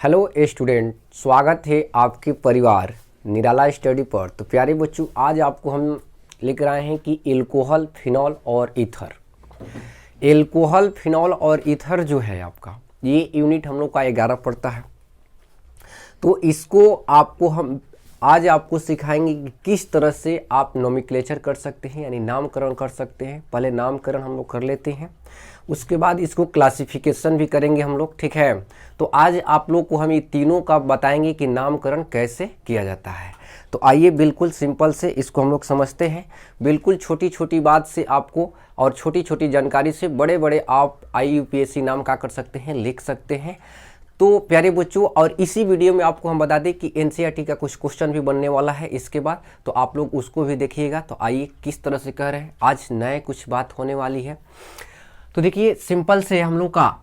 Hello student, स्वागत है आपके परिवार निराला स्टडी पर। तो प्यारे बच्चों, आज आपको हम लेकर आए हैं कि एल्कोहल, फिनॉल और ईथर। एल्कोहल, फिनॉल और ईथर जो है आपका, ये यूनिट हम लोग का 11 पड़ता है। तो इसको हम आज आपको सिखाएंगे कि किस तरह से आप नोमेनक्लेचर कर सकते हैं, यानी नामकरण कर सकते हैं। पहले नामकरण हम लोग कर लेते हैं, उसके बाद इसको क्लासिफिकेशन भी करेंगे हम लोग, ठीक है। तो आज आप लोग को हम ये तीनों का बताएंगे कि नामकरण कैसे किया जाता है। तो आइए बिल्कुल सिंपल से इसको हम लोग समझते हैं। बिल्कुल छोटी छोटी बात से आपको और छोटी छोटी जानकारी से बड़े बड़े आप IUPAC नाम का कर सकते हैं, लिख सकते हैं। तो प्यारे बच्चों, और इसी वीडियो में आपको हम बता दें कि NCERT का कुछ क्वेश्चन भी बनने वाला है इसके बाद, तो आप लोग उसको भी देखिएगा। तो आइए किस तरह से कह रहे हैं, आज नए कुछ बात होने वाली है। तो देखिए सिंपल से हम लोग का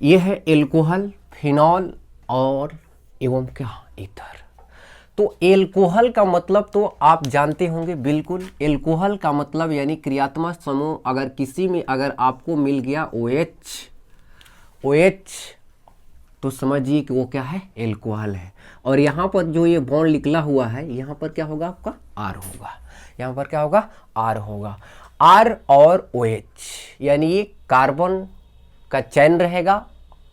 ये है एल्कोहल, फिनॉल और एवं क्या, ईथर। तो एल्कोहल का मतलब तो आप जानते होंगे बिल्कुल। एल्कोहल का मतलब यानी क्रियात्मक समूह अगर किसी में अगर आपको मिल गया OH तो समझिए कि वो क्या है, एल्कोहल है। और यहाँ पर जो ये बॉन्ड निकला हुआ है, यहाँ पर क्या होगा आपका, R होगा। यहाँ पर क्या होगा, R होगा। R और OH यानी ये कार्बन का चैन रहेगा,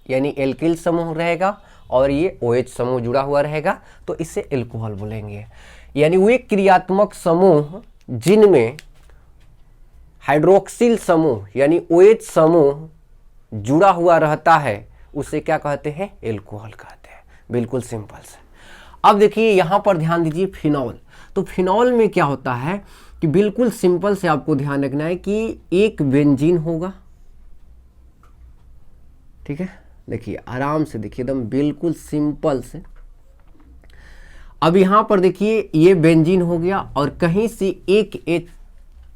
यानी एल्किल समूह रहेगा, और ये OH समूह जुड़ा हुआ रहेगा, तो इसे एल्कोहल बोलेंगे। यानी वे क्रियात्मक समूह जिनमें हाइड्रोक्सिल समूह यानी OH समूह जुड़ा हुआ रहता है, उसे क्या कहते हैं, एल्कोहल कहते हैं। बिल्कुल सिंपल से। अब देखिए यहाँ पर ध्यान दीजिए, फिनॉल। तो फिनॉल में क्या होता है कि बिल्कुल सिंपल से आपको ध्यान रखना है कि एक बेंजीन होगा, ठीक है। देखिए आराम से देखिए, एकदम बिल्कुल सिंपल से। अब यहाँ पर देखिए ये बेंजीन हो गया, और कहीं से एक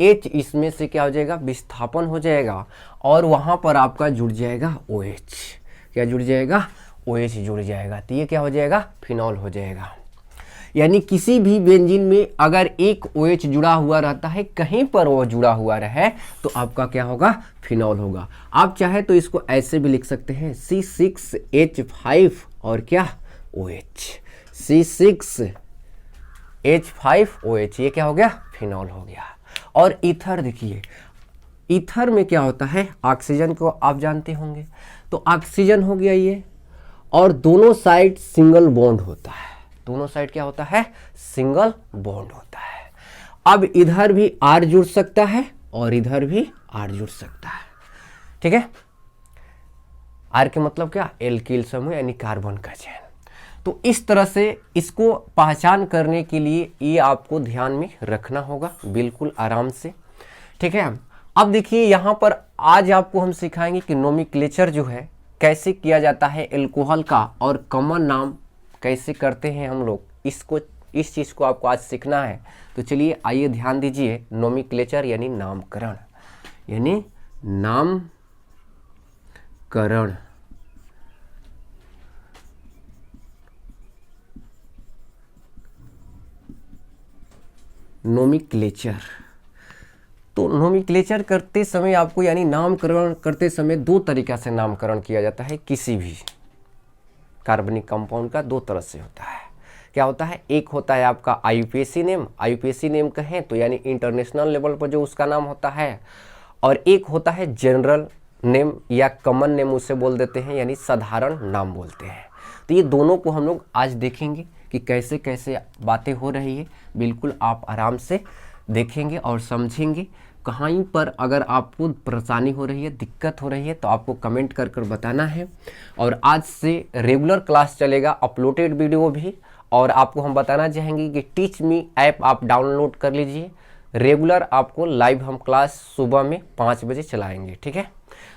H इसमें से क्या हो जाएगा, विस्थापन हो जाएगा, और वहाँ पर आपका जुड़ जाएगा OH। क्या जुड़ जाएगा, OH जुड़ जाएगा। तो ये क्या हो जाएगा, फिनॉल हो जाएगा। यानी किसी भी बेंजीन में अगर एक OH जुड़ा हुआ रहता है, कहीं पर वो जुड़ा हुआ रहे, तो आपका क्या होगा, फिनॉल होगा। आप चाहे तो इसको ऐसे भी लिख सकते हैं, C6H5 और क्या, OH। C6H5OH, ये क्या हो गया, फिनॉल हो गया। और ईथर देखिए, ईथर में क्या होता है, ऑक्सीजन को आप जानते होंगे। तो ऑक्सीजन हो गया ये, और दोनों साइड सिंगल बॉन्ड होता है। दोनों साइड क्या होता है, सिंगल बॉन्ड होता है। अब इधर भी R जुड़ सकता है और इधर भी R जुड़ सकता है, ठीक है। R के मतलब क्या, एल्किल समूह यानी कार्बन का चैन। तो इस तरह से इसको पहचान करने के लिए ये आपको ध्यान में रखना होगा, बिल्कुल आराम से, ठीक है। अब देखिए यहाँ पर आज आपको हम सिखाएंगे कि नोमेनक्लेचर जो है कैसे किया जाता है एल्कोहल का, और कॉमन नाम कैसे करते हैं हम लोग, इस चीज़ को आपको आज सीखना है। तो चलिए आइए ध्यान दीजिए, नोमेनक्लेचर यानी नामकरण, यानी नामकरण। नोमेनक्लेचर, तो नोमेनक्लेचर करते समय आपको यानी नामकरण करते समय दो तरीक़ा से नामकरण किया जाता है। किसी भी कार्बनिक कंपाउंड का दो तरह से होता है। क्या होता है, एक होता है आपका IUPAC नेम, IUPAC नेम कहें तो यानी इंटरनेशनल लेवल पर जो उसका नाम होता है, और एक होता है जनरल नेम या कॉमन नेम उसे बोल देते हैं, यानी साधारण नाम बोलते हैं। तो ये दोनों को हम लोग आज देखेंगे कि कैसे कैसे बातें हो रही है। बिल्कुल आप आराम से देखेंगे और समझेंगे। कहीं पर अगर आपको परेशानी हो रही है, दिक्कत हो रही है, तो आपको कमेंट कर कर बताना है। और आज से रेगुलर क्लास चलेगा, अपलोडेड वीडियो भी। और आपको हम बताना चाहेंगे कि टीच मी ऐप आप डाउनलोड कर लीजिए। रेगुलर आपको लाइव हम क्लास सुबह में 5 बजे चलाएंगे, ठीक है।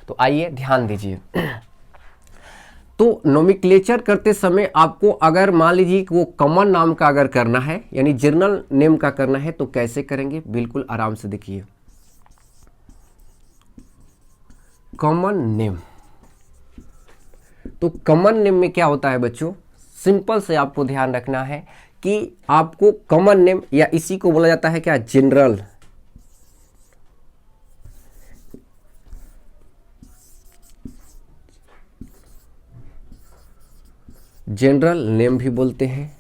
तो आइए ध्यान दीजिए। तो नोमेनक्लेचर करते समय आपको अगर मान लीजिए कि वो कॉमन नाम का अगर करना है, यानी जनरल नेम का करना है, तो कैसे करेंगे, बिल्कुल आराम से देखिए। कॉमन नेम, तो कॉमन नेम में क्या होता है बच्चों, सिंपल से आपको ध्यान रखना है कि आपको कॉमन नेम, या इसी को बोला जाता है क्या, जनरल। जनरल नेम भी बोलते हैं।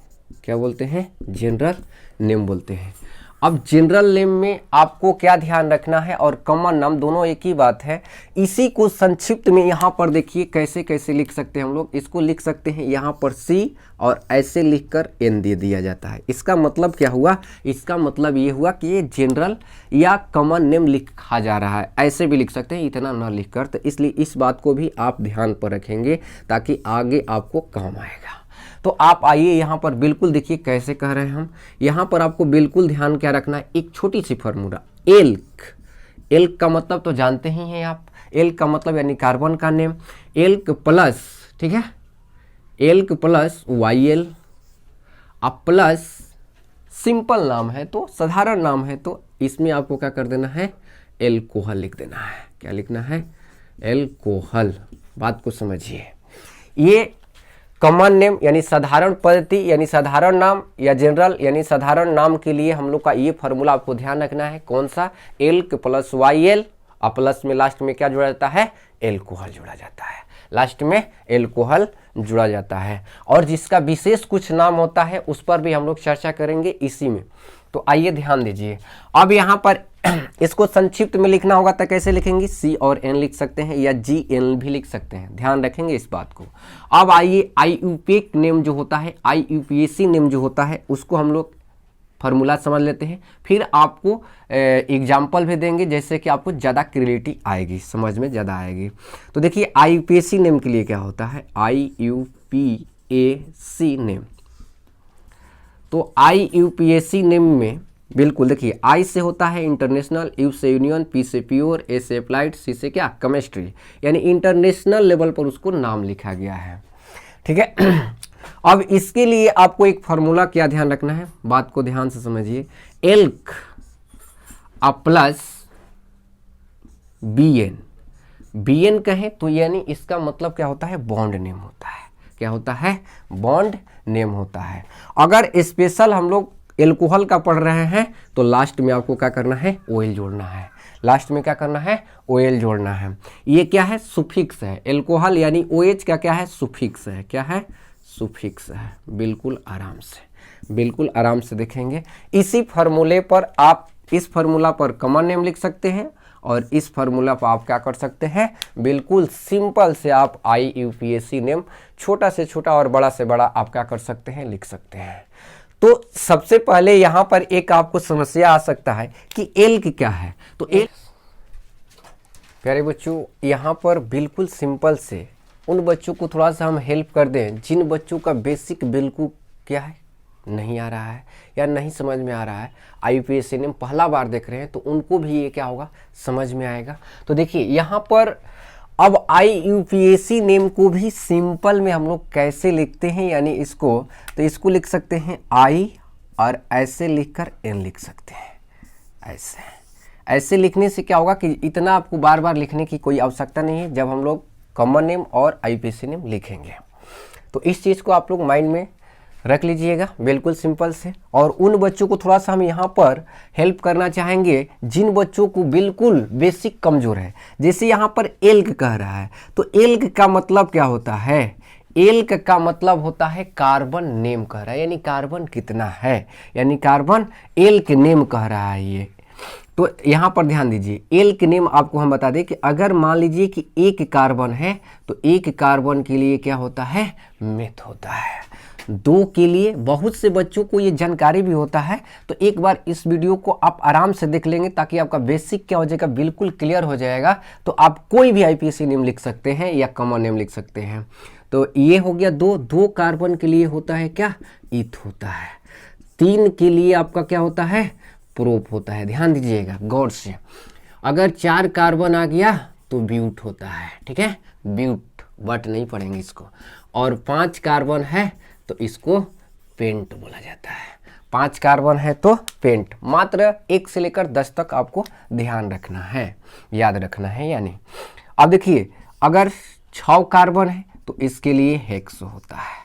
क्या बोलते हैं? जनरल नेम बोलते हैं। अब जनरल नेम में आपको क्या ध्यान रखना है और कॉमन नाम दोनों एक ही बात है। इसी को संक्षिप्त में यहाँ पर देखिए कैसे कैसे लिख सकते हैं हम लोग। इसको लिख सकते हैं यहाँ पर सी और ऐसे लिखकर एन दे दिया जाता है। इसका मतलब क्या हुआ? इसका मतलब ये हुआ कि ये जनरल या कॉमन नेम लिखा जा रहा है। ऐसे भी लिख सकते हैं, इतना ना लिखकर। तो इसलिए इस बात को भी आप ध्यान पर रखेंगे ताकि आगे आपको काम आएगा। तो आप आइए यहाँ पर बिल्कुल देखिए कैसे कह रहे हैं हम। यहाँ पर आपको बिल्कुल ध्यान क्या रखना है, एक छोटी सी फार्मूला। एल्क, एल्क का मतलब तो जानते ही हैं आप। एल्क का मतलब यानी कार्बन का नेम। एल्क प्लस, ठीक है, एल्क प्लस YL। अब प्लस सिंपल नाम है तो साधारण नाम है तो इसमें आपको क्या कर देना है, एल्कोहल लिख देना है। क्या लिखना है? एल्कोहल। बात को समझिए। ये कॉमन नेम यानी साधारण पद्धति यानी साधारण नाम या जनरल यानी साधारण नाम के लिए हम लोग का ये फार्मूला आपको ध्यान रखना है। कौन सा? एल्क प्लस YL और प्लस में लास्ट में क्या जुड़ा जाता है? एल्कोहल जुड़ा जाता है। लास्ट में एल्कोहल जुड़ा जाता है। और जिसका विशेष कुछ नाम होता है उस पर भी हम लोग चर्चा करेंगे इसी में। तो आइए ध्यान दीजिए। अब यहाँ पर इसको संक्षिप्त में लिखना होगा तो कैसे लिखेंगे? C और N लिख सकते हैं या GN भी लिख सकते हैं। ध्यान रखेंगे इस बात को। अब आइए IUPAC नेम जो होता है, IUPAC नेम जो होता है उसको हम लोग फार्मूला समझ लेते हैं। फिर आपको एग्जाम्पल भी देंगे जैसे कि आपको ज़्यादा क्लियरिटी आएगी, समझ में ज़्यादा आएगी। तो देखिए IUPAC नेम के लिए क्या होता है, IUPAC नेम। तो IUPAC नेम में बिल्कुल देखिए, I से होता है इंटरनेशनल, U से यूनियन, P से प्योर, A से अप्लाइड, C से क्या? केमिस्ट्री। यानी इंटरनेशनल लेवल पर उसको नाम लिखा गया है। ठीक है। अब इसके लिए आपको एक फार्मूला क्या ध्यान रखना है, बात को ध्यान से समझिए। एल्क प्लस BN, BN कहें तो यानी इसका मतलब क्या होता है? बॉन्ड नेम होता है। क्या होता है? बॉन्ड नेम होता है। अगर स्पेशल हम लोग एल्कोहल का पढ़ रहे हैं तो लास्ट में आपको क्या करना है? OL जोड़ना है। लास्ट में क्या करना है? OL जोड़ना है। ये क्या है? सुफिक्स है। एल्कोहल यानी OH का क्या है? सुफिक्स है। क्या है? सुफिक्स है। बिल्कुल आराम से, बिल्कुल आराम से देखेंगे। इसी फार्मूले पर आप इस फार्मूला पर कॉमन नेम लिख सकते हैं और इस फार्मूला पर आप क्या कर सकते हैं? बिल्कुल सिंपल से आप IUPAC नेम छोटा से छोटा और बड़ा से बड़ा आप क्या कर सकते हैं? लिख सकते हैं। तो सबसे पहले यहाँ पर एक आपको समस्या आ सकता है कि एल्क क्या है। तो प्यारे बच्चों, यहाँ पर बिल्कुल सिंपल से उन बच्चों को थोड़ा सा हम हेल्प कर दें जिन बच्चों का बेसिक बिल्कुल क्या है, नहीं आ रहा है या नहीं समझ में आ रहा है। IUPAC नेम पहला बार देख रहे हैं तो उनको भी ये क्या होगा? समझ में आएगा। तो देखिए यहाँ पर अब IUPAC नेम को भी सिंपल में हम लोग कैसे लिखते हैं, यानी इसको तो इसको लिख सकते हैं I और ऐसे लिखकर N लिख सकते हैं। ऐसे लिखने से क्या होगा कि इतना आपको बार बार लिखने की कोई आवश्यकता नहीं है जब हम लोग कॉमन नेम और IUPAC नेम लिखेंगे। तो इस चीज़ को आप लोग माइंड में रख लीजिएगा, बिल्कुल सिंपल से। और उन बच्चों को थोड़ा सा हम यहाँ पर हेल्प करना चाहेंगे जिन बच्चों को बिल्कुल बेसिक कमज़ोर है। जैसे यहाँ पर एल्क कह रहा है तो एल्क का मतलब क्या होता है? एल्क का मतलब होता है कार्बन नेम कह रहा है, यानी कार्बन कितना है, यानी कार्बन एल्क नेम कह रहा है ये। तो यहाँ पर ध्यान दीजिए, एल्क नेम आपको हम बता दें कि अगर मान लीजिए कि एक कार्बन है तो एक कार्बन के लिए क्या होता है? मेथ होता है। दो के लिए बहुत से बच्चों को ये जानकारी भी होता है। तो एक बार इस वीडियो को आप आराम से देख लेंगे ताकि आपका बेसिक क्या हो जाएगा? बिल्कुल क्लियर हो जाएगा। तो आप कोई भी IUPAC नेम लिख सकते हैं या कॉमन नेम लिख सकते हैं। तो ये हो गया दो कार्बन के लिए होता है क्या? ईथ होता है। 3 के लिए आपका क्या होता है? प्रोप होता है। ध्यान दीजिएगा गौर से। अगर 4 कार्बन आ गया तो ब्यूट होता है। ठीक है, ब्यूट, बट नहीं पढ़ेंगे इसको। और 5 कार्बन है तो इसको पेंट बोला जाता है। 5 कार्बन है तो पेंट। मात्र 1 से लेकर 10 तक आपको ध्यान रखना है, याद रखना है। यानी अब देखिए, अगर 6 कार्बन है तो इसके लिए हेक्स होता है।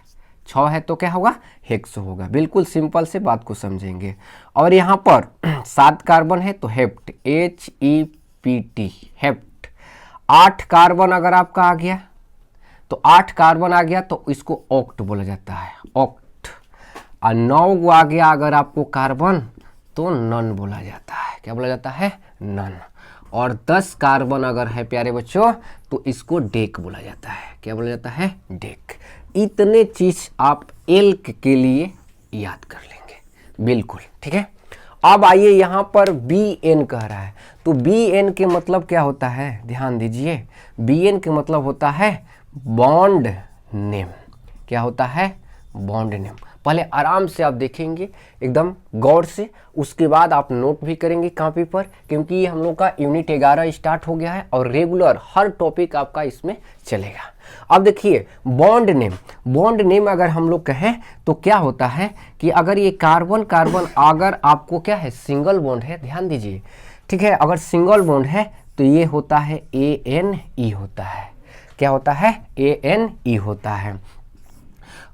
6 है तो क्या होगा? हेक्स होगा। बिल्कुल सिंपल से बात को समझेंगे। और यहाँ पर 7 कार्बन है तो हेप्ट, HEPT, हेप्ट। 8 कार्बन अगर आपका आ गया तो 8 कार्बन आ गया तो इसको ऑक्ट बोला जाता है, ऑक्ट। और 9 को आ गया अगर आपको कार्बन तो नन बोला जाता है। क्या बोला जाता है? नन। और 10 कार्बन अगर है प्यारे बच्चों तो इसको डेक बोला जाता है। क्या बोला जाता है? डेक। इतने चीज आप एल्क के लिए याद कर लेंगे, बिल्कुल ठीक है। अब आइए यहाँ पर बी एन कह रहा है, तो बी एन के मतलब क्या होता है? ध्यान दीजिए, बी एन के मतलब होता है बॉन्ड नेम। क्या होता है? Bond name. पहले आराम से आप देखेंगे एकदम गौर से, उसके बाद आप नोट भी करेंगे कॉपी पर, क्योंकि ये हम लोग का यूनिट 11 स्टार्ट हो गया है और रेगुलर हर टॉपिक आपका इसमें चलेगा। अब देखिए बॉन्ड नेम, बॉन्ड नेम अगर हम लोग कहें तो क्या होता है कि अगर ये कार्बन कार्बन अगर आपको क्या है सिंगल बॉन्ड है, ध्यान दीजिए ठीक है, अगर सिंगल बॉन्ड है तो ये होता है ANE होता है। क्या होता है? ANE होता है।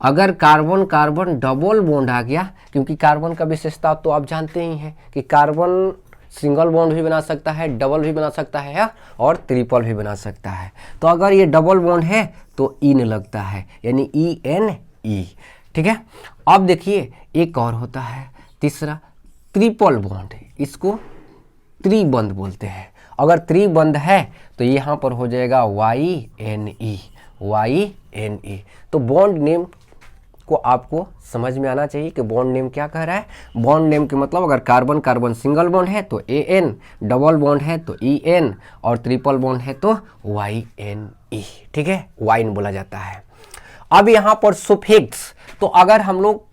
अगर कार्बन कार्बन डबल बॉन्ड आ गया, क्योंकि कार्बन का विशेषता तो आप जानते ही हैं कि कार्बन सिंगल बॉन्ड भी बना सकता है, डबल भी बना सकता है और ट्रिपल भी बना सकता है। तो अगर ये डबल बॉन्ड है तो इन लगता है, यानी ENE, ठीक है। अब देखिए एक और होता है तीसरा, ट्रिपल बॉन्ड, इसको त्रिबंध बोलते हैं। अगर त्रिबंध है तो यहाँ पर हो जाएगा YNE, YNE। तो बॉन्ड नेम को आपको समझ में आना चाहिए कि बॉन्ड नेम क्या कह रहा है। बॉन्ड नेम के मतलब अगर कार्बन कार्बन सिंगल बॉन्ड है तो AN, डबल बॉन्ड है तो EN और ट्रिपल बॉन्ड है तो YNE, ठीक है, वाइन बोला जाता है। अब यहाँ पर सुफिक्स, तो अगर हम लोग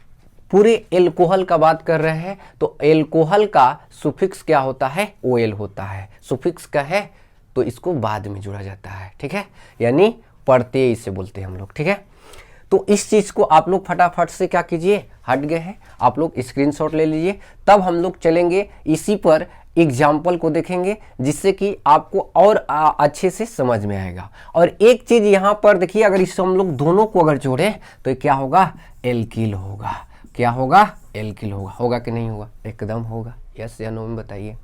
पूरे एल्कोहल का बात कर रहे हैं तो एल्कोहल का सुफिक्स क्या होता है? OL होता है। सुफिक्स का है तो इसको बाद में जोड़ा जाता है, ठीक है, यानी प्रत्यय इसे बोलते हैं हम लोग, ठीक है। तो इस चीज़ को आप लोग फटाफट से क्या कीजिए, हट गए हैं आप लोग स्क्रीनशॉट ले लीजिए, तब हम लोग चलेंगे इसी पर एग्जाम्पल को देखेंगे जिससे कि आपको और अच्छे से समझ में आएगा। और एक चीज़ यहाँ पर देखिए, अगर इस हम लोग दोनों को अगर जोड़ें तो क्या होगा? एल्किल होगा। क्या होगा? एल्किल होगा। होगा कि नहीं होगा? एकदम होगा। यस या नो में बताइए।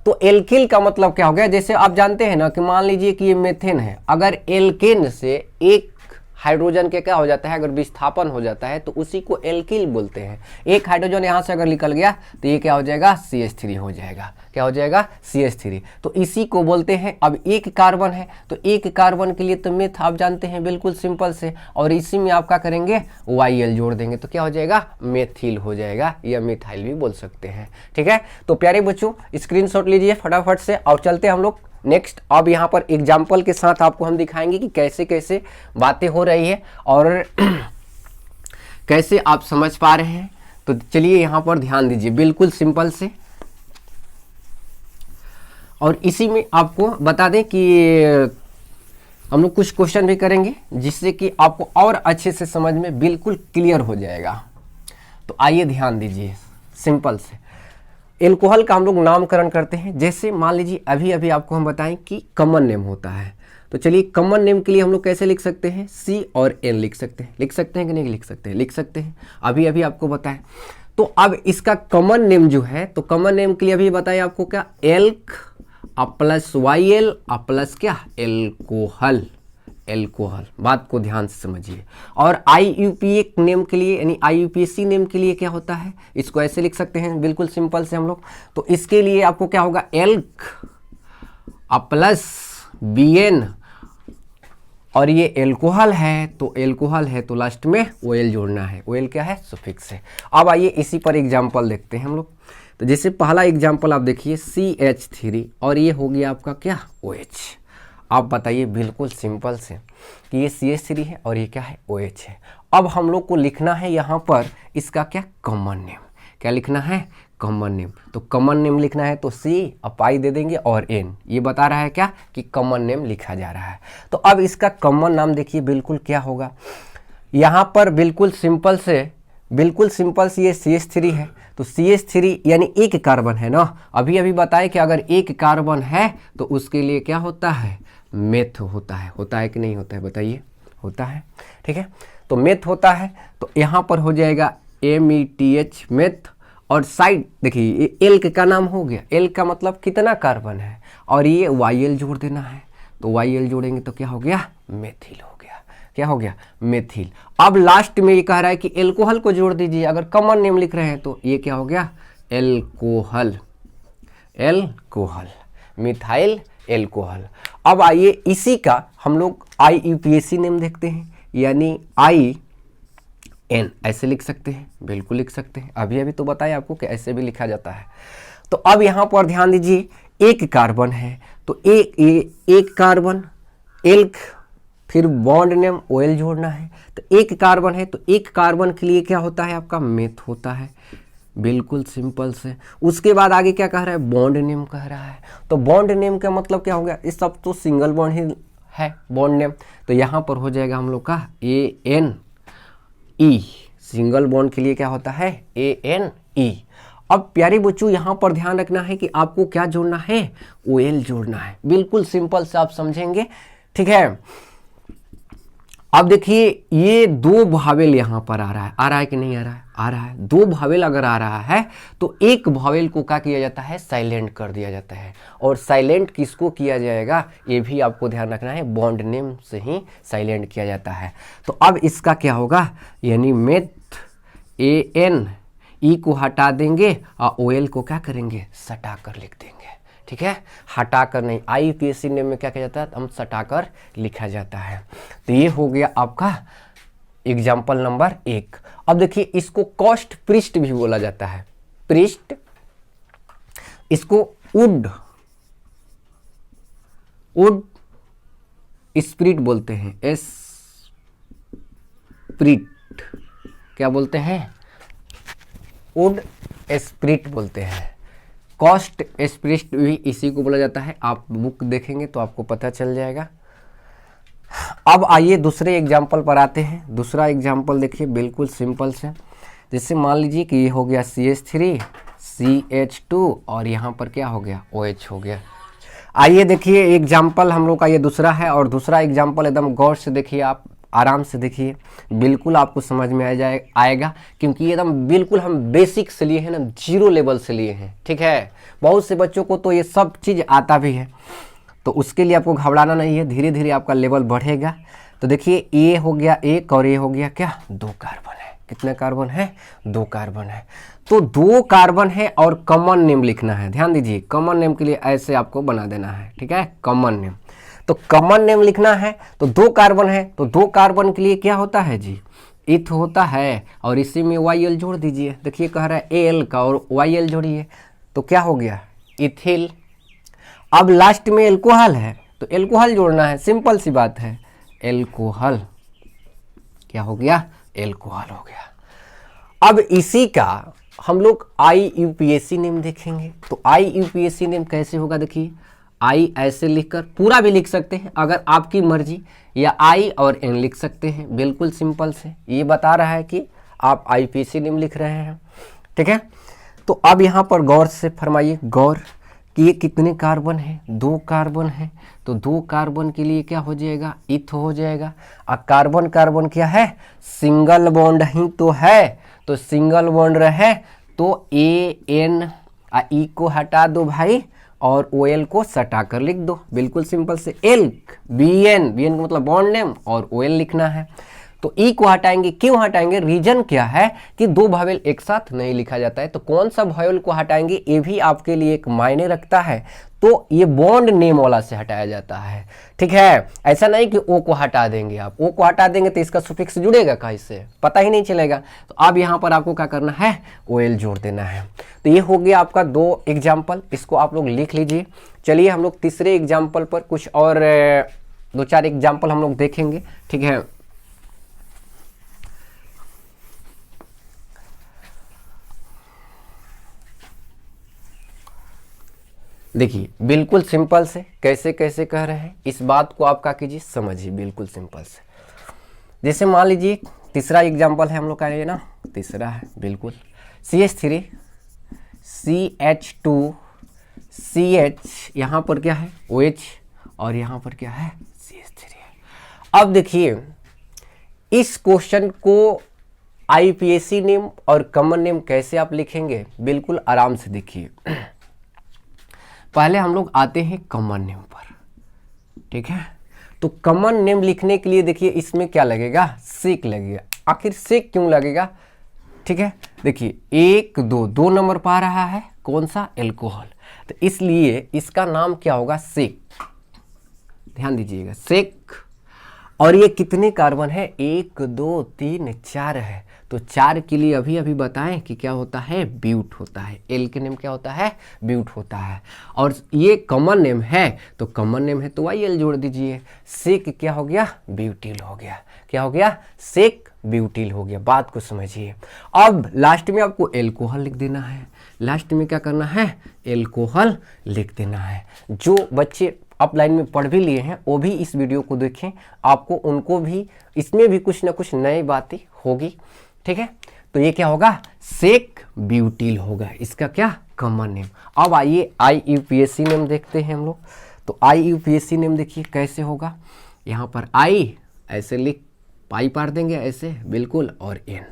तो एल्किल का मतलब क्या हो गया? जैसे आप जानते हैं ना कि मान लीजिए कि ये मेथेन है, अगर एल्केन से एक हाइड्रोजन के क्या हो जाता है, अगर विस्थापन हो जाता है तो उसी को एल्किल बोलते हैं। एक हाइड्रोजन यहाँ से अगर निकल गया तो ये क्या हो जाएगा? CH3 हो जाएगा। क्या हो जाएगा? CH3। तो इसी को बोलते हैं। अब एक कार्बन है तो एक कार्बन के लिए तो मेथ आप जानते हैं बिल्कुल सिंपल से, और इसी में आप क्या करेंगे? YL जोड़ देंगे तो क्या हो जाएगा? मेथिल हो जाएगा, या मिथाइल भी बोल सकते हैं, ठीक है। तो प्यारे बच्चों स्क्रीनशॉट लीजिए फटाफट से और चलते हम लोग नेक्स्ट। अब यहाँ पर एग्जाम्पल के साथ आपको हम दिखाएंगे कि कैसे कैसे बातें हो रही है और कैसे आप समझ पा रहे हैं। तो चलिए यहाँ पर ध्यान दीजिए, बिल्कुल सिंपल से। और इसी में आपको बता दें कि हम लोग कुछ क्वेश्चन भी करेंगे जिससे कि आपको और अच्छे से समझ में बिल्कुल क्लियर हो जाएगा। तो आइए ध्यान दीजिए सिंपल से। एल्कोहल का हम लोग नामकरण करते हैं। जैसे मान लीजिए अभी अभी आपको हम बताएं कि कॉमन नेम होता है, तो चलिए कॉमन नेम के लिए हम लोग कैसे लिख सकते हैं? C और N लिख सकते हैं। लिख सकते हैं कि नहीं लिख सकते हैं? लिख सकते हैं, अभी अभी आपको बताएं। तो अब इसका कॉमन नेम जो है, तो कॉमन नेम के लिए अभी बताइए आपको क्या? एल्क प्लस YL प्लस क्या? एल्कोहल। एल्कोहल, बात को ध्यान से समझिए। और IUPAC नेम के लिए यानी IUPAC नेम के लिए क्या होता है? इसको ऐसे लिख सकते हैं बिल्कुल सिंपल से हम लोग। तो इसके लिए आपको क्या होगा? एल्क प्लस BN, और ये एल्कोहल है तो एल्कोहल है तो लास्ट में OL जोड़ना है। OL क्या है? सुफिक्स है। अब आइए इसी पर एग्जाम्पल देखते हैं हम लोग। तो जैसे पहला एग्जाम्पल आप देखिए CH3 और ये हो गया आपका क्या? OH। आप बताइए बिल्कुल सिंपल से कि ये CH3 है और ये क्या है? OH है। अब हम लोग को लिखना है यहाँ पर इसका क्या? Common name. क्या लिखना है? Common name. तो कॉमन नेम लिखना है तो C अपाई दे देंगे और N, ये बता रहा है क्या कि कॉमन नेम लिखा जा रहा है। तो अब इसका कॉमन नाम देखिए बिल्कुल क्या होगा यहाँ पर? बिल्कुल सिंपल से ये CH3 है तो CH3 यानी एक कार्बन है ना। अभी अभी बताए कि अगर एक कार्बन है तो उसके लिए क्या होता है? मेथ होता है। होता है कि नहीं होता है? बताइए। होता है, ठीक है। तो मेथ होता है तो यहाँ पर हो जाएगा METH मेथ। और साइड देखिए एल्क का नाम हो गया। एल्क का मतलब कितना कार्बन है, और ये YL जोड़ देना है तो YL जोड़ेंगे तो क्या हो गया? मेथिल हो गया। क्या हो गया, मेथिल। अब लास्ट में ये कह रहा है कि एल्कोहल को जोड़ दीजिए, अगर कॉमन नेम लिख रहे हैं तो ये क्या हो गया, एल्कोहल, एल्कोहल, मिथाइल एल्कोहल। अब आइए इसी का हम लोग IUPAC नेम देखते हैं, यानी IN ऐसे लिख सकते हैं, बिल्कुल लिख सकते हैं, अभी अभी तो बताया आपको कि ऐसे भी लिखा जाता है। तो अब यहाँ पर ध्यान दीजिए, एक कार्बन है तो एक कार्बन, एल्क, फिर बॉन्ड नेम OL जोड़ना है, तो एक कार्बन है तो एक कार्बन के लिए क्या होता है आपका, मेथ होता है, बिल्कुल सिंपल से। उसके बाद आगे क्या कह रहा है, बॉन्ड नेम कह रहा है। तो बॉन्ड नेम का मतलब क्या हो गया, इस सब तो सिंगल बॉन्ड ही है बॉन्ड नेम, तो यहाँ पर हो जाएगा हम लोग का ANE, सिंगल बॉन्ड के लिए क्या होता है, ANE। अब प्यारे बच्चों यहाँ पर ध्यान रखना है कि आपको क्या जोड़ना है, OL जोड़ना है, बिल्कुल सिंपल से आप समझेंगे, ठीक है। अब देखिए ये दो भावेल यहाँ पर आ रहा है कि नहीं आ रहा है, आ रहा है। दो भावेल अगर आ रहा है तो एक भावेल को क्या किया जाता है, साइलेंट कर दिया जाता है। और साइलेंट किसको किया जाएगा, ये भी आपको ध्यान रखना है, बॉन्ड नेम से ही साइलेंट किया जाता है। तो अब इसका क्या होगा, यानी मेथ ANE को हटा देंगे और OL को क्या करेंगे, सटा कर लिख देंगे, ठीक है। हटाकर नहीं, IUPAC नेम में क्या किया जाता है, हम सटाकर लिखा जाता है। तो ये हो गया आपका एग्जाम्पल नंबर 1। अब देखिए इसको कॉस्ट पृष्ठ भी बोला जाता है, पृष्ठ, इसको वुड स्प्रिट बोलते हैं, स्प्रिट क्या बोलते हैं, वुड स्प्रिट बोलते हैं। कॉस्ट स्प्रिट भी इसी को बोला जाता है, आप बुक देखेंगे तो आपको पता चल जाएगा। अब आइए दूसरे एग्जाम्पल पर आते हैं। दूसरा एग्जाम्पल देखिए बिल्कुल सिंपल से, जैसे मान लीजिए कि ये हो गया CH3 CH2 और यहाँ पर क्या हो गया, OH हो गया। आइए देखिए एग्जाम्पल हम लोग का ये दूसरा है, और दूसरा एग्जाम्पल एकदम गौर से देखिए, आप आराम से देखिए, बिल्कुल आपको समझ में आएगा, क्योंकि ये एकदम बिल्कुल हम बेसिक से लिए हैं ना, 0 लेवल से लिए हैं, ठीक है। बहुत से बच्चों को तो ये सब चीज़ आता भी है, तो उसके लिए आपको घबराना नहीं है, धीरे धीरे आपका लेवल बढ़ेगा। तो देखिए ये हो गया एक और ये हो गया क्या, 2 कार्बन है। कितने कार्बन है, 2 कार्बन है। तो 2 कार्बन है और कॉमन नेम लिखना है, ध्यान दीजिए, कॉमन नेम के लिए ऐसे आपको बना देना है, ठीक है, कॉमन नेम। तो कॉमन नेम लिखना है, तो 2 कार्बन है, तो 2 कार्बन के लिए क्या होता है जी, इथ होता है, और इसी में YL जोड़ दीजिए। देखिए कह रहा है AL का और YL जोड़िए, तो क्या हो गया, इथिल। अब लास्ट में एल्कोहल है, तो एल्कोहल जोड़ना है, सिंपल सी बात है, एल्कोहल, क्या हो गया, एल्कोहल हो गया। अब इसी का हम लोग IUPAC नेम देखेंगे। तो IUPAC नेम कैसे होगा, देखिए I ऐसे लिखकर, पूरा भी लिख सकते हैं अगर आपकी मर्जी, या I और N लिख सकते हैं, बिल्कुल सिंपल से। ये बता रहा है कि आप IUPAC नेम लिख रहे हैं, ठीक है। तो अब यहाँ पर गौर से फरमाइए, गौर कि ये कितने कार्बन है, 2 कार्बन है, तो 2 कार्बन के लिए क्या हो जाएगा, इथ हो जाएगा। और कार्बन कार्बन क्या है, सिंगल बॉन्ड ही तो है, तो सिंगल बॉन्ड रहे तो AN E को हटा दो भाई, और OL को सटा कर लिख दो, बिल्कुल सिंपल से। एल्क BN का मतलब बॉन्ड नेम, और OL लिखना है। तो E को हटाएंगे, क्यों हटाएंगे, रीजन क्या है कि 2 भावेल एक साथ नहीं लिखा जाता है, तो कौन सा भावेल को हटाएंगे ये भी आपके लिए एक मायने रखता है। तो ये बॉन्ड नेम वाला से हटाया जाता है, ठीक है। ऐसा नहीं कि O को हटा देंगे, आप O को हटा देंगे तो इसका सुफिक्स जुड़ेगा का, इससे पता ही नहीं चलेगा। तो अब यहाँ पर आपको क्या करना है, OL जोड़ देना है। तो ये हो गया आपका 2 एग्जाम्पल, इसको आप लोग लिख लीजिए। चलिए हम लोग तीसरे एग्जाम्पल पर कुछ और 2-4 एग्जाम्पल हम लोग देखेंगे, ठीक है। देखिए बिल्कुल सिंपल से कैसे कैसे कह रहे हैं, इस बात को आप क्या कीजिए, समझिए, बिल्कुल सिंपल से। जैसे मान लीजिए तीसरा एग्जाम्पल है हम लोग का, ये ना तीसरा है बिल्कुल, CH3 CH2 CH, यहाँ पर क्या है OH, और यहाँ पर क्या है CH3 है। अब देखिए इस क्वेश्चन को IUPAC नेम और कॉमन नेम कैसे आप लिखेंगे, बिल्कुल आराम से देखिए। पहले हम लोग आते हैं कॉमन नेम पर, ठीक है। तो कॉमन नेम लिखने के लिए देखिए इसमें क्या लगेगा, सेक लगेगा। आखिर सेक क्यों लगेगा, ठीक है, देखिए 1 2 2 नंबर पा रहा है कौन सा, एल्कोहल, तो इसलिए इसका नाम क्या होगा, सेक। ध्यान दीजिएगा, सेक। और ये कितने कार्बन है, 1 2 3 4 है, तो 4 के लिए अभी अभी बताएं कि क्या होता है, ब्यूट होता है। एल के नेम क्या होता है, ब्यूट होता है। और ये कॉमन नेम है, तो कॉमन नेम है तो वाई एल जोड़ दीजिए। सेक क्या हो गया, ब्यूटिल हो गया। क्या हो गया, सेक ब्यूटिल हो गया। बात को समझिए। अब लास्ट में आपको एल्कोहल लिख देना है। लास्ट में क्या करना है, एल्कोहल लिख देना है। जो बच्चे अपलाइन में पढ़ भी लिए हैं वो भी इस वीडियो को देखें, आपको उनको भी इसमें भी कुछ ना कुछ नई बातें होगी, ठीक है। तो ये क्या होगा, सेक ब्यूटिल होगा, इसका क्या, कॉमन नेम। अब आइए IUPAC नेम देखते हैं हम लोग। तो IUPAC नेम देखिए कैसे होगा, यहाँ पर आई ऐसे लिख, पाई पार देंगे ऐसे बिल्कुल, और एन,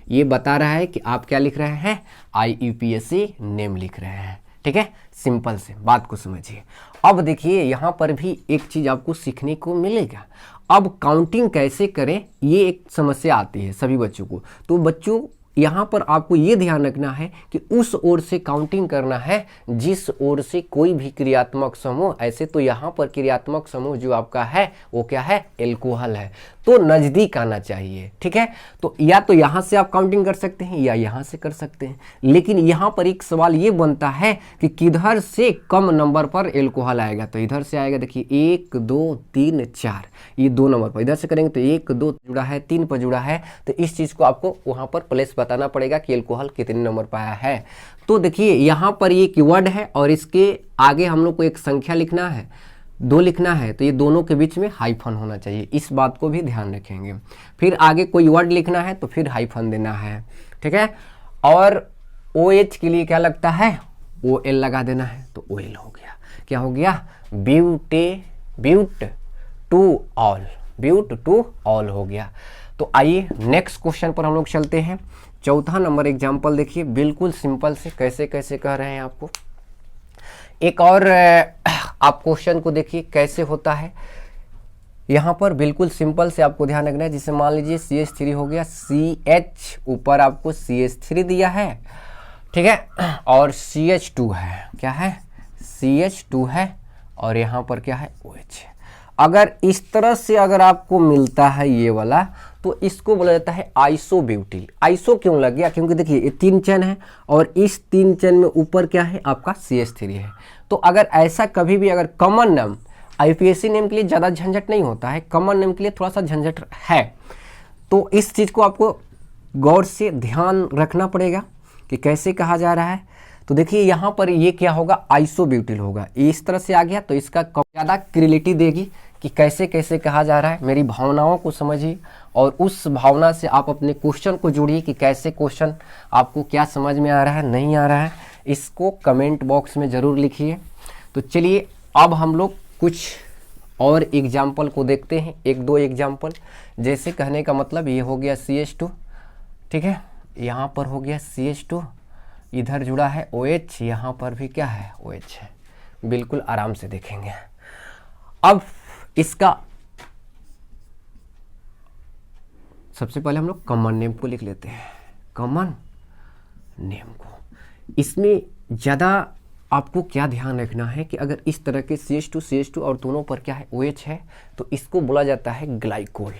ये बता रहा है कि आप क्या लिख रहे हैं, IUPAC नेम लिख रहे हैं, ठीक है। सिंपल से बात को समझिए। अब देखिए यहाँ पर भी एक चीज आपको सीखने को मिलेगा। अब काउंटिंग कैसे करें, ये एक समस्या आती है सभी बच्चों को। तो बच्चों यहाँ पर आपको ये ध्यान रखना है कि उस ओर से काउंटिंग करना है जिस ओर से कोई भी क्रियात्मक समूह, ऐसे तो यहाँ पर क्रियात्मक समूह जो आपका है वो क्या है, एल्कोहल है, तो नज़दीक आना चाहिए, ठीक है। तो या तो यहाँ से आप काउंटिंग कर सकते हैं या यहाँ से कर सकते हैं, लेकिन यहाँ पर एक सवाल ये बनता है कि किधर से कम नंबर पर एल्कोहल आएगा। तो इधर से आएगा, देखिए 1 2 3 4, ये 2 नंबर पर, इधर से करेंगे तो 1 2 जुड़ा है, 3 पर जुड़ा है, तो इस चीज़ को आपको वहाँ पर प्लेस बताना पड़ेगा कि एल्कोहल कितने नंबर पर आया है। तो देखिए यहाँ पर ये कीवर्ड है और इसके आगे हम लोग को एक संख्या लिखना है, 2 लिखना है, तो ये दोनों के बीच में हाइफन होना चाहिए, इस बात को भी ध्यान रखेंगे। फिर आगे कोई वर्ड लिखना है तो फिर हाइफन देना है, ठीक है। और OH के लिए क्या लगता है, OL लगा देना है, तो OL हो गया। क्या हो गया, ब्यूट टू ऑल, ब्यूट टू ऑल हो गया। तो आइए नेक्स्ट क्वेश्चन पर हम लोग चलते हैं। चौथा नंबर एग्जाम्पल देखिए, बिल्कुल सिंपल से कैसे कैसे कह रहे हैं आपको। एक और आप क्वेश्चन को देखिए कैसे होता है। यहाँ पर बिल्कुल सिंपल से आपको ध्यान रखना है, जिसे मान लीजिए CH3 हो गया, CH ऊपर आपको CH3 दिया है, ठीक है, और CH2 है, क्या है, CH2 है, और यहाँ पर क्या है, OH। अगर इस तरह से अगर आपको मिलता है ये वाला, तो इसको बोला जाता है आइसोब्यूटिल। आइसो क्यों लग गया, क्योंकि देखिए ये 3 चेन है और इस 3 चेन में ऊपर क्या है, आपका CH3 है। तो अगर ऐसा कभी भी अगर कॉमन नेम, IUPAC नेम के लिए ज़्यादा झंझट नहीं होता है, कॉमन नेम के लिए थोड़ा सा झंझट है, तो इस चीज़ को आपको गौर से ध्यान रखना पड़ेगा कि कैसे कहा जा रहा है। तो देखिए यहाँ पर ये क्या होगा, आइसोब्यूटिल होगा। इस तरह से आ गया तो इसका ज़्यादा क्रिएटिविटी देगी कि कैसे कैसे कहा जा रहा है। मेरी भावनाओं को समझिए और उस भावना से आप अपने क्वेश्चन को जोड़िए कि कैसे क्वेश्चन आपको क्या समझ में आ रहा है, नहीं आ रहा है, इसको कमेंट बॉक्स में ज़रूर लिखिए। तो चलिए अब हम लोग कुछ और एग्जाम्पल को देखते हैं, 1-2 एग्जाम्पल। जैसे कहने का मतलब ये हो गया CH2, ठीक है, यहाँ पर हो गया CH2, इधर जुड़ा है OH, यहाँ पर भी क्या है, OH है। बिल्कुल आराम से देखेंगे। अब इसका सबसे पहले हम लोग कॉमन नेम को लिख लेते हैं, कॉमन नेम को। इसमें ज़्यादा आपको क्या ध्यान रखना है कि अगर इस तरह के CH2 और दोनों पर क्या है, OH है, तो इसको बोला जाता है ग्लाइकोल।